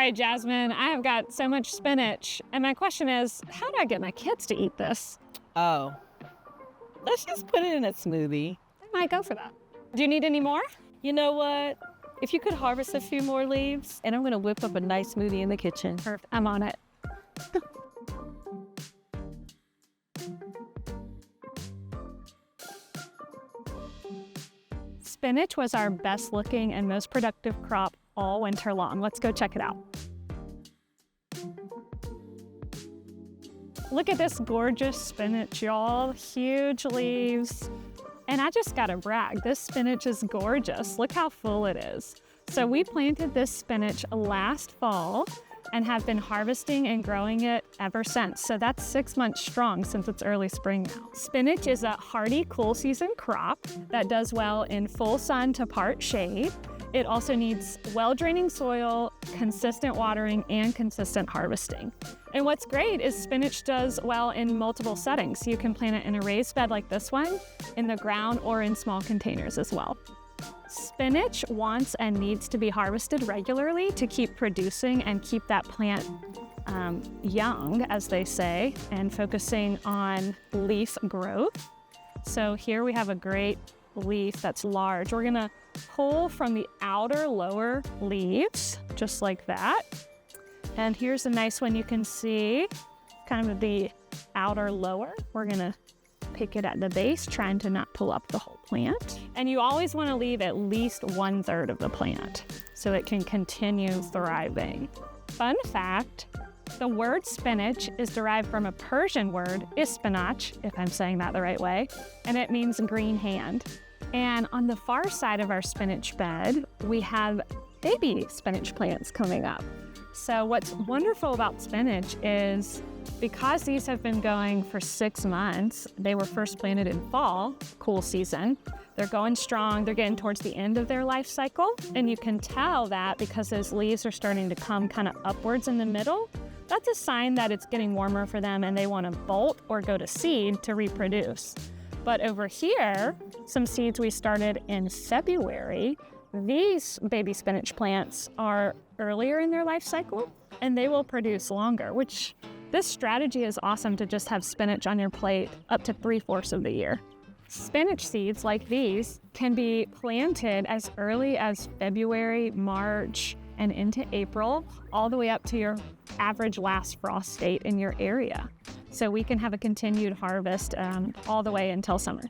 right, Jasmine, I have got so much spinach. And my question is, how do I get my kids to eat this? Oh, let's just put it in a smoothie. I might go for that. Do you need any more? You know what? If you could harvest a few more leaves, and I'm gonna whip up a nice smoothie in the kitchen. Perfect. I'm on it. Spinach was our best looking and most productive crop all winter long. Let's go check it out. Look at this gorgeous spinach, y'all. Huge leaves. And I just gotta brag, this spinach is gorgeous. Look how full it is. So we planted this spinach last fall and have been harvesting and growing it ever since. So that's 6 months strong since it's early spring now. Spinach is a hardy, cool season crop that does well in full sun to part shade. It also needs well-draining soil, consistent watering, and consistent harvesting. And what's great is spinach does well in multiple settings. You can plant it in a raised bed like this one, in the ground, or in small containers as well. Spinach wants and needs to be harvested regularly to keep producing and keep that plant young, as they say, and focusing on leaf growth. So here we have a great leaf that's large. We're gonna pull from the outer lower leaves, just like that. And here's a nice one you can see, kind of the outer lower. We're gonna pick it at the base, trying to not pull up the whole plant. And you always wanna leave at least 1/3 of the plant so it can continue thriving. Fun fact, the word spinach is derived from a Persian word, ispinach, if I'm saying that the right way, and it means green hand. And on the far side of our spinach bed, we have baby spinach plants coming up. So what's wonderful about spinach is because these have been going for 6 months, they were first planted in fall, cool season. They're going strong, they're getting towards the end of their life cycle. And you can tell that because those leaves are starting to come kind of upwards in the middle. That's a sign that it's getting warmer for them and they want to bolt or go to seed to reproduce. But over here, some seeds we started in February, these baby spinach plants are earlier in their life cycle and they will produce longer, which this strategy is awesome to just have spinach on your plate up to 3/4 of the year. Spinach seeds like these can be planted as early as February, March, and into April, all the way up to your average last frost date in your area. So we can have a continued harvest all the way until summer.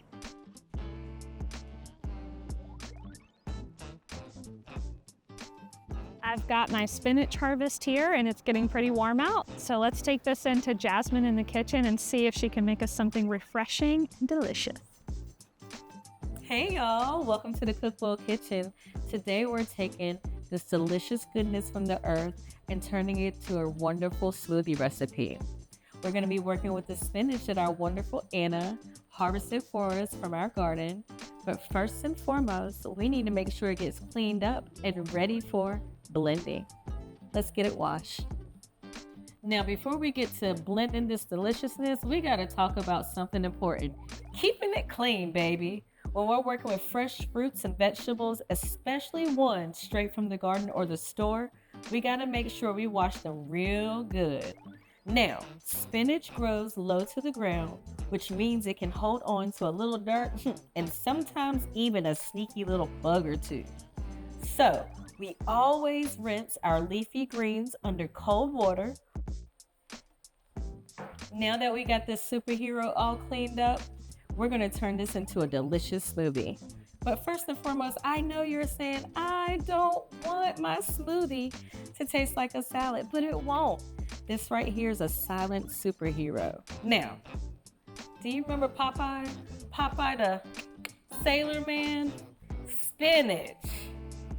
I've got my spinach harvest here and it's getting pretty warm out. So let's take this into Jasmine in the kitchen and see if she can make us something refreshing and delicious. Hey y'all, welcome to the Cookbowl Kitchen. Today we're taking this delicious goodness from the earth and turning it to a wonderful smoothie recipe. We're gonna be working with the spinach that our wonderful Anna harvested for us from our garden. But first and foremost, we need to make sure it gets cleaned up and ready for blending. Let's get it washed. Now, before we get to blending this deliciousness, we gotta talk about something important. Keeping it clean, baby. When we're working with fresh fruits and vegetables, especially ones straight from the garden or the store, we gotta make sure we wash them real good. Now, spinach grows low to the ground, which means it can hold on to a little dirt and sometimes even a sneaky little bug or two. So, we always rinse our leafy greens under cold water. Now that we got this superhero all cleaned up, we're gonna turn this into a delicious smoothie. But first and foremost, I know you're saying, I don't want my smoothie to taste like a salad, but it won't. This right here is a silent superhero. Now, do you remember Popeye? Popeye the Sailor Man? Spinach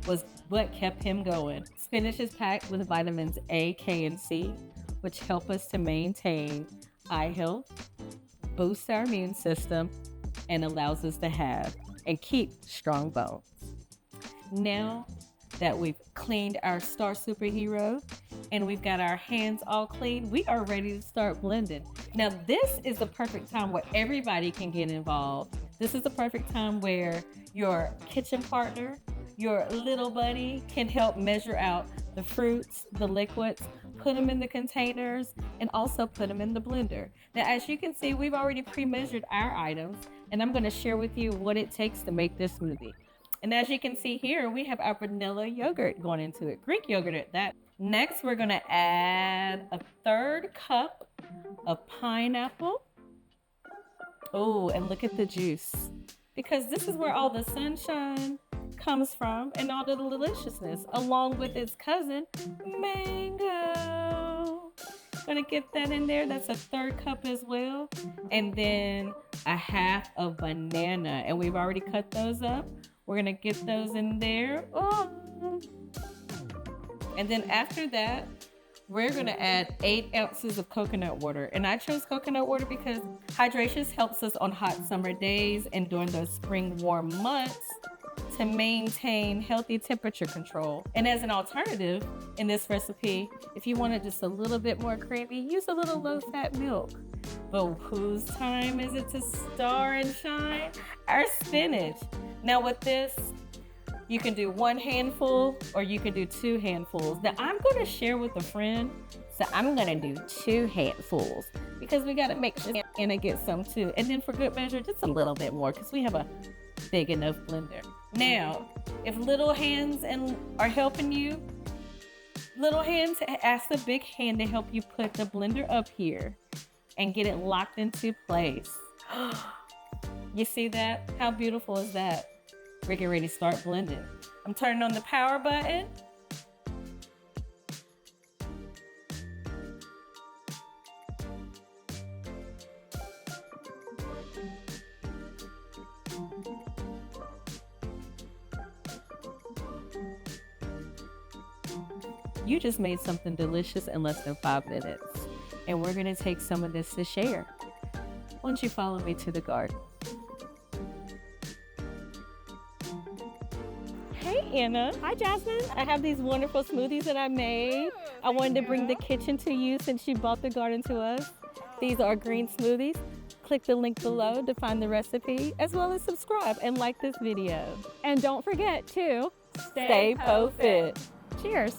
was what kept him going. Spinach is packed with vitamins A, K, and C, which help us to maintain eye health, boosts our immune system, and allows us to have and keep strong bones. Now that we've cleaned our star superhero and we've got our hands all clean, we are ready to start blending. Now, this is the perfect time where everybody can get involved. This is the perfect time where your kitchen partner, your little buddy can help measure out the fruits, the liquids, put them in the containers, and also put them in the blender. Now, as you can see, we've already pre-measured our items, and I'm going to share with you what it takes to make this smoothie. And as you can see here, we have our vanilla yogurt going into it, Greek yogurt at that. Next, we're going to add a 1/3 cup of pineapple. Oh, and look at the juice, because this is where all the sunshine comes from and all the deliciousness, along with its cousin, mango. Gonna get that in there. That's a 1/3 cup as well. And then a 1/2 of banana, and we've already cut those up. We're gonna get those in there. Oh. And then after that, we're gonna add 8 ounces of coconut water. And I chose coconut water because hydration helps us on hot summer days and during those spring warm months to maintain healthy temperature control. And as an alternative in this recipe, if you want it just a little bit more creamy, use a little low-fat milk. But whose time is it to star and shine? Our spinach. Now with this, you can do 1 handful or you can do 2 handfuls. Now I'm gonna share with a friend, so I'm gonna do 2 handfuls because we gotta make sure Anna gets some too. And then for good measure, just a little bit more because we have a big enough blender. Now, if little hands are helping you, little hands, ask the big hand to help you put the blender up here and get it locked into place. You see that? How beautiful is that? We're getting ready to start blending. I'm turning on the power button. You just made something delicious in less than 5 minutes. And we're gonna take some of this to share. Why don't you follow me to the garden? Hey Anna. Hi, Jasmine. I have these wonderful smoothies that I made. I wanted to bring the kitchen to you since you bought the garden to us. These are green smoothies. Click the link below to find the recipe, as well as subscribe and like this video. And don't forget to Stay Po Fit. Cheers.